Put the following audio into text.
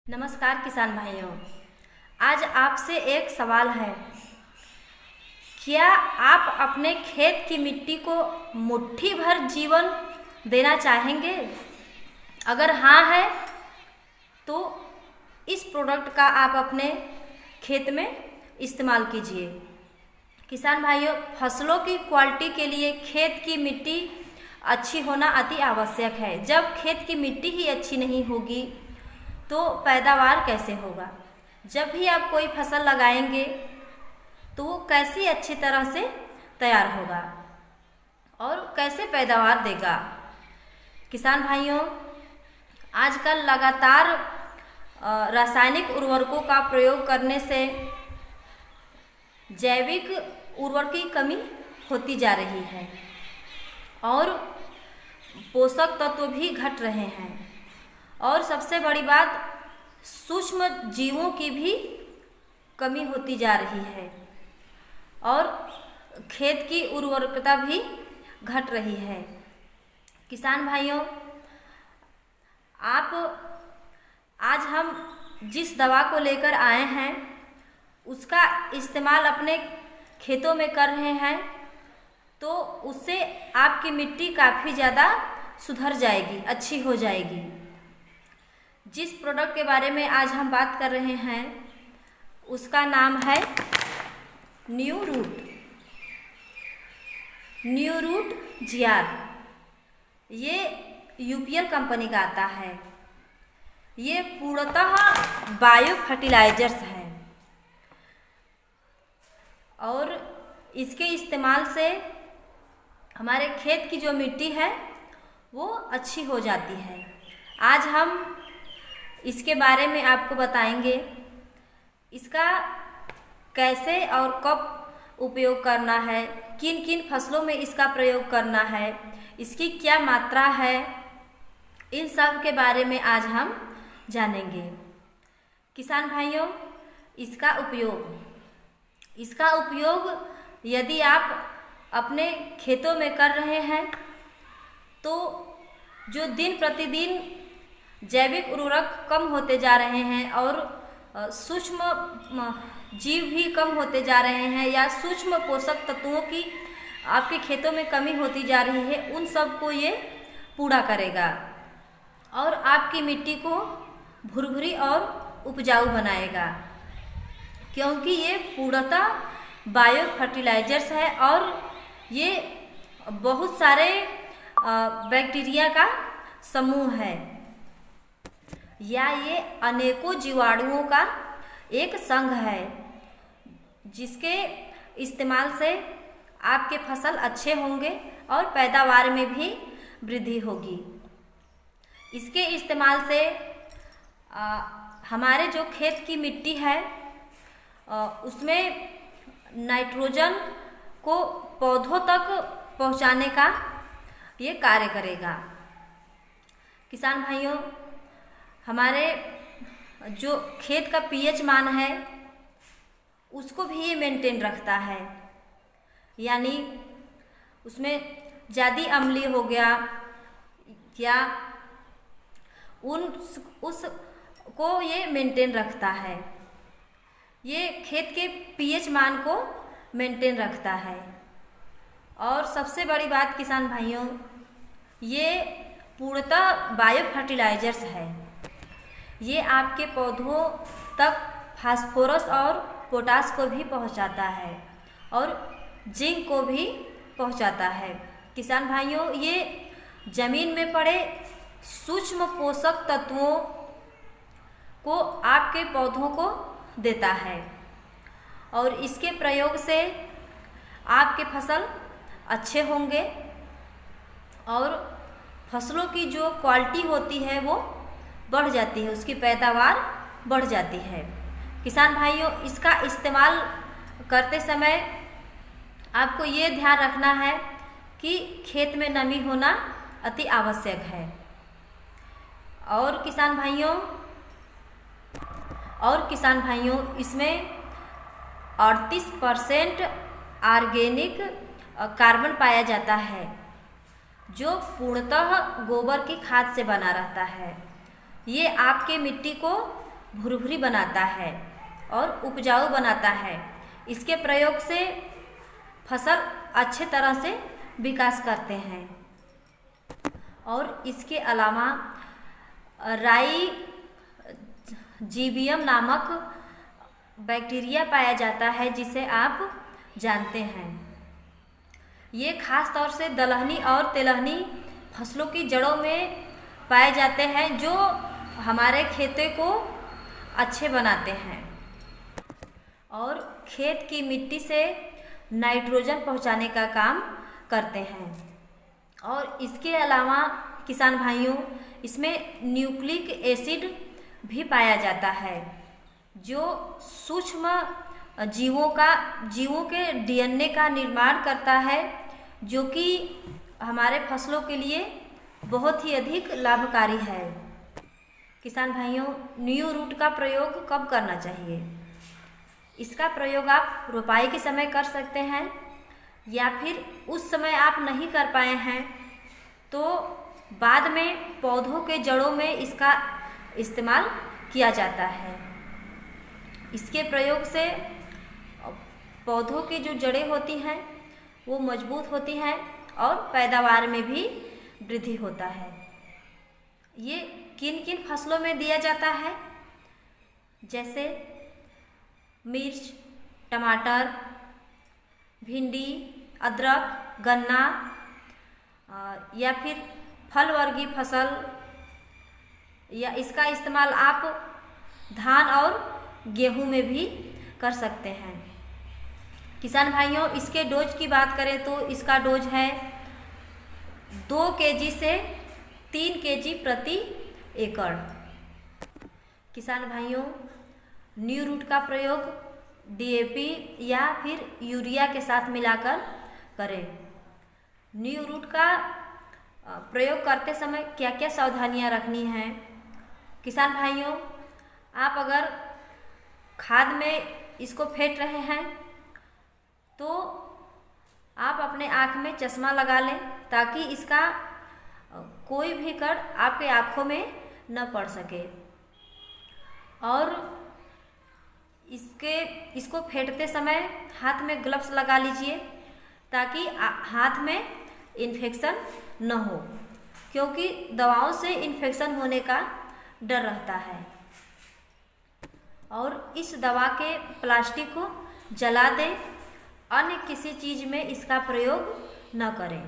नमस्कार किसान भाइयों, आज आपसे एक सवाल है। क्या आप अपने खेत की मिट्टी को मुट्ठी भर जीवन देना चाहेंगे? अगर हाँ है तो इस प्रोडक्ट का आप अपने खेत में इस्तेमाल कीजिए। किसान भाइयों, फसलों की क्वालिटी के लिए खेत की मिट्टी अच्छी होना अति आवश्यक है। जब खेत की मिट्टी ही अच्छी नहीं होगी तो पैदावार कैसे होगा? जब भी आप कोई फसल लगाएंगे तो वो कैसी अच्छी तरह से तैयार होगा और कैसे पैदावार देगा। किसान भाइयों, आजकल लगातार रासायनिक उर्वरकों का प्रयोग करने से जैविक उर्वरक की कमी होती जा रही है और पोषक तत्व भी घट रहे हैं और सबसे बड़ी बात, सूक्ष्म जीवों की भी कमी होती जा रही है और खेत की उर्वरकता भी घट रही है। किसान भाइयों, आज हम जिस दवा को लेकर आए हैं उसका इस्तेमाल अपने खेतों में कर रहे हैं तो उससे आपकी मिट्टी काफ़ी ज़्यादा सुधर जाएगी, अच्छी हो जाएगी। जिस प्रोडक्ट के बारे में आज हम बात कर रहे हैं उसका नाम है न्यू रूट GR। ये UPL कंपनी का आता है। ये पूर्णतः बायो फर्टिलाइजर्स है और इसके इस्तेमाल से हमारे खेत की जो मिट्टी है वो अच्छी हो जाती है। आज हम इसके बारे में आपको बताएंगे, इसका कैसे और कब उपयोग करना है, किन किन फसलों में इसका प्रयोग करना है, इसकी क्या मात्रा है, इन सब के बारे में आज हम जानेंगे। किसान भाइयों, इसका उपयोग यदि आप अपने खेतों में कर रहे हैं तो जो दिन प्रतिदिन जैविक उर्वरक कम होते जा रहे हैं और सूक्ष्म जीव भी कम होते जा रहे हैं या सूक्ष्म पोषक तत्वों की आपके खेतों में कमी होती जा रही है, उन सब को ये पूरा करेगा और आपकी मिट्टी को भुरभुरी और उपजाऊ बनाएगा, क्योंकि ये पूर्णतः बायो फर्टिलाइजर्स है और ये बहुत सारे बैक्टीरिया का समूह है या ये अनेकों जीवाणुओं का एक संघ है जिसके इस्तेमाल से आपके फसल अच्छे होंगे और पैदावार में भी वृद्धि होगी। इसके इस्तेमाल से हमारे जो खेत की मिट्टी है उसमें नाइट्रोजन को पौधों तक पहुंचाने का ये कार्य करेगा। किसान भाइयों, हमारे जो खेत का pH मान है उसको भी ये मेंटेन रखता है, यानी उसमें ज़्यादा अम्लीय हो गया या उसको ये मेंटेन रखता है। ये खेत के pH मान को मेंटेन रखता है और सबसे बड़ी बात किसान भाइयों, ये पूर्णतः बायो फर्टिलाइजर्स है। ये आपके पौधों तक फास्फोरस और पोटास को भी पहुंचाता है और जिंक को भी पहुंचाता है। किसान भाइयों, ये ज़मीन में पड़े सूक्ष्म पोषक तत्वों को आपके पौधों को देता है और इसके प्रयोग से आपके फसल अच्छे होंगे और फसलों की जो क्वालिटी होती है वो बढ़ जाती है, उसकी पैदावार बढ़ जाती है। किसान भाइयों, इसका इस्तेमाल करते समय आपको ये ध्यान रखना है कि खेत में नमी होना अति आवश्यक है और किसान भाइयों इसमें 38% ऑर्गेनिक कार्बन पाया जाता है जो पूर्णतः गोबर की खाद से बना रहता है। ये आपके मिट्टी को भुरभुरी बनाता है और उपजाऊ बनाता है। इसके प्रयोग से फसल अच्छे तरह से विकास करते हैं। और इसके अलावा राई जीबियम नामक बैक्टीरिया पाया जाता है, जिसे आप जानते हैं। ये खास तौर से दलहनी और तेलहनी फसलों की जड़ों में पाए जाते हैं, जो हमारे खेतों को अच्छे बनाते हैं और खेत की मिट्टी से नाइट्रोजन पहुंचाने का काम करते हैं। और इसके अलावा किसान भाइयों, इसमें न्यूक्लिक एसिड भी पाया जाता है, जो सूक्ष्म जीवों के डीएनए का निर्माण करता है, जो कि हमारे फसलों के लिए बहुत ही अधिक लाभकारी है। किसान भाइयों, न्यू रूट का प्रयोग कब करना चाहिए? इसका प्रयोग आप रोपाई के समय कर सकते हैं, या फिर उस समय आप नहीं कर पाए हैं तो बाद में पौधों के जड़ों में इसका इस्तेमाल किया जाता है। इसके प्रयोग से पौधों की जो जड़ें होती हैं वो मजबूत होती हैं और पैदावार में भी वृद्धि होता है। ये किन किन फसलों में दिया जाता है? जैसे मिर्च, टमाटर, भिंडी, अदरक, गन्ना, या फिर फल वर्गीय फसल, या इसका इस्तेमाल आप धान और गेहूं में भी कर सकते हैं। किसान भाइयों, इसके डोज की बात करें तो इसका डोज है 2 kg से 3 kg प्रति एकड़। किसान भाइयों, न्यू रूट का प्रयोग डीएपी या फिर यूरिया के साथ मिलाकर करें। न्यू रूट का प्रयोग करते समय क्या क्या सावधानियां रखनी हैं? किसान भाइयों, आप अगर खाद में इसको फेंट रहे हैं तो आप अपने आँख में चश्मा लगा लें, ताकि इसका कोई भी कण आपके आँखों में न पड़ सके। और इसको फेंटते समय हाथ में ग्लव्स लगा लीजिए, ताकि हाथ में इन्फेक्शन न हो, क्योंकि दवाओं से इन्फेक्शन होने का डर रहता है। और इस दवा के प्लास्टिक को जला दें, अन्य किसी चीज़ में इसका प्रयोग न करें।